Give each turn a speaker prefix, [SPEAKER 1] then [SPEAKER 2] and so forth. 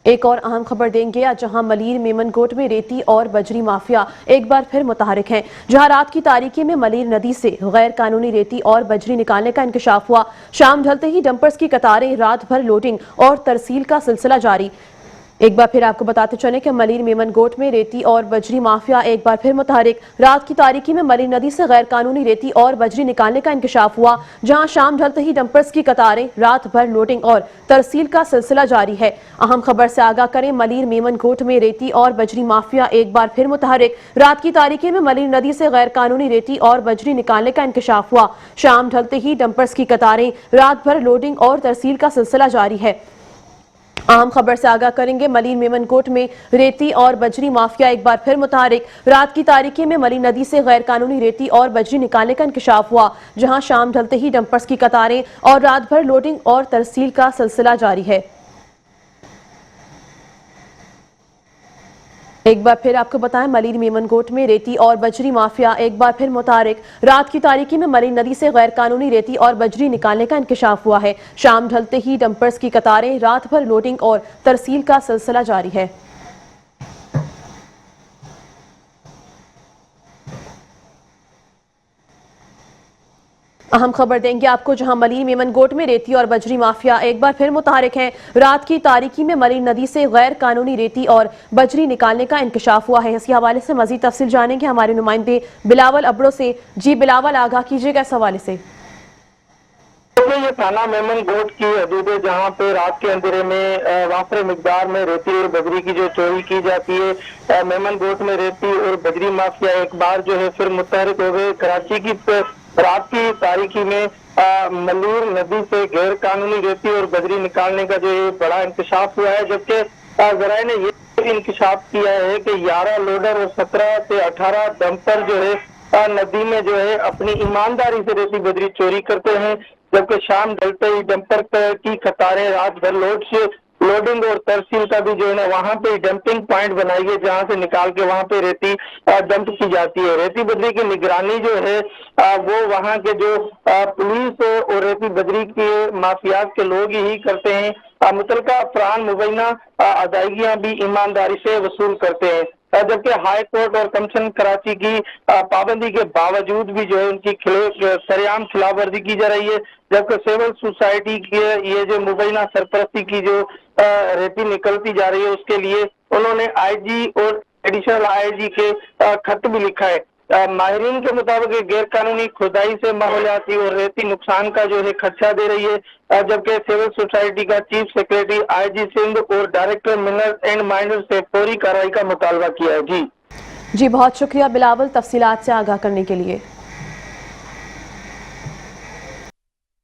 [SPEAKER 1] ایک اور اہم خبر دیں گے جہاں ملیر میمن گوٹ میں ریتی اور بجری مافیا ایک بار پھر متحرک ہیں، جہاں رات کی تاریکی میں ملیر ندی سے غیر قانونی ریتی اور بجری نکالنے کا انکشاف ہوا۔ شام ڈھلتے ہی ڈمپرز کی قطاریں، رات بھر لوڈنگ اور ترسیل کا سلسلہ جاری۔ ایک بار پھر آپ کو بتاتے چلیں کہ ملیر میمن گوٹ میں ریتی اور بجری مافیا ایک بار پھر متحرک۔ رات کی تاریکی میں ملیر ندی سے غیر قانونی ریتی اور بجری نکالنے کا انکشاف ہوا، جہاں شام ڈھلتے ہی ڈمپرز کی قطاریں، رات بھر لوڈنگ اور ترسیل کا سلسلہ جاری ہے۔ اہم خبر سے آگاہ کریں، ملیر میمن گوٹ میں ریتی اور بجری مافیا ایک بار پھر متحرک۔ رات کی تاریکی میں ملیر ندی سے غیر قانونی ریتی اور بجری نکالنے کا انکشاف ہوا۔ شام ڈھلتے ہی ڈمپرز کی قطاریں، رات بھر لوڈنگ اور ترسیل کا سلسلہ جاری ہے۔ اہم خبر سے آگاہ کریں گے، ملیر میمن گوٹ میں ریتی اور بجری مافیا ایک بار پھر متحرک۔ رات کی تاریکی میں ملیر ندی سے غیر قانونی ریتی اور بجری نکالنے کا انکشاف ہوا، جہاں شام ڈھلتے ہی ڈمپرز کی قطاریں اور رات بھر لوڈنگ اور ترسیل کا سلسلہ جاری ہے۔ ایک بار پھر آپ کو بتائیں، ملیر میمن گوٹ میں ریتی اور بجری مافیا ایک بار پھر متحرک۔ رات کی تاریکی میں ملیر ندی سے غیر قانونی ریتی اور بجری نکالنے کا انکشاف ہوا ہے۔ شام ڈھلتے ہی ڈمپرز کی قطاریں، رات بھر لوڈنگ اور ترسیل کا سلسلہ جاری ہے۔ اہم خبر دیں گے آپ کو، جہاں ملیر میمن گوٹ میں ریتی اور بجری مافیا ایک بار پھر متحرک ہیں۔ رات کی تاریکی میں ملیر ندی سے غیر قانونی ریتی اور بجری نکالنے کا انکشاف ہوا ہے۔ اس کے حوالے سے مزید تفصیل جانیں گے ہمارے نمائندے بلاول ابڑو سے۔ جی بلاول، آگاہ کیجیے گا اس حوالے سے۔
[SPEAKER 2] یہ تھانہ میمن گوٹ کی حدود ہے، جہاں پہ رات کے اندھیرے میں وافر مقدار میں ریتی اور بجری کی جو چوری کی جاتی ہے۔ میمن گوٹ میں ریتی اور بجری مافیا ایک بار جو ہے پھر متحرک ہو گئے۔ کراچی کی رات کی تاریکی میں ملیر ندی سے غیر قانونی ریتی اور بجری نکالنے کا جو ہے بڑا انکشاف ہوا ہے، جبکہ ذرائع نے یہ انکشاف کیا ہے کہ 11 لوڈر اور 17 سے 18 ڈمپر جو ہے ندی میں جو ہے اپنی ایمانداری سے ریتی بجری چوری کرتے ہیں، جبکہ شام ڈلتے ہی ڈمپر کی قطاریں، رات بھر لوڈنگ اور ترسیل کا بھی جو ہے نا وہاں پہ ڈمپنگ پوائنٹ بنائی ہے، جہاں سے نکال کے وہاں پہ ریتی ڈمپ کی جاتی ہے۔ ریتی بجری کی نگرانی جو ہے وہ وہاں کے جو پولیس اور ریتی بجری کے مافیات کے لوگ ہی کرتے ہیں۔ متعلقہ افراد مبینہ ادائیگیاں بھی ایمانداری سے وصول کرتے ہیں، جبکہ ہائی کورٹ اور کمیشن کراچی کی پابندی کے باوجود بھی جو ہے ان کی سرعام خلاف ورزی کی جا رہی ہے، جبکہ سول سوسائٹی کی یہ جو مبینہ سرپرستی کی جو ریتی نکلتی جا رہی ہے، اس کے لیے انہوں نے آئی جی اور ایڈیشنل آئی جی کے خط بھی لکھا ہے۔ ماہرین کے مطابق غیر قانونی کھدائی سے ماحولیاتی اور ریتی نقصان کا جو ہے خدشہ دے رہی ہے، جبکہ سول سوسائٹی کا چیف سیکریٹری آئی جی سندھ اور ڈائریکٹر منرلز اینڈ مائنرز سے فوری کارروائی کا مطالبہ کیا ہے۔ جی
[SPEAKER 1] بہت شکریہ بلاول، تفصیلات سے آگاہ کرنے کے لیے۔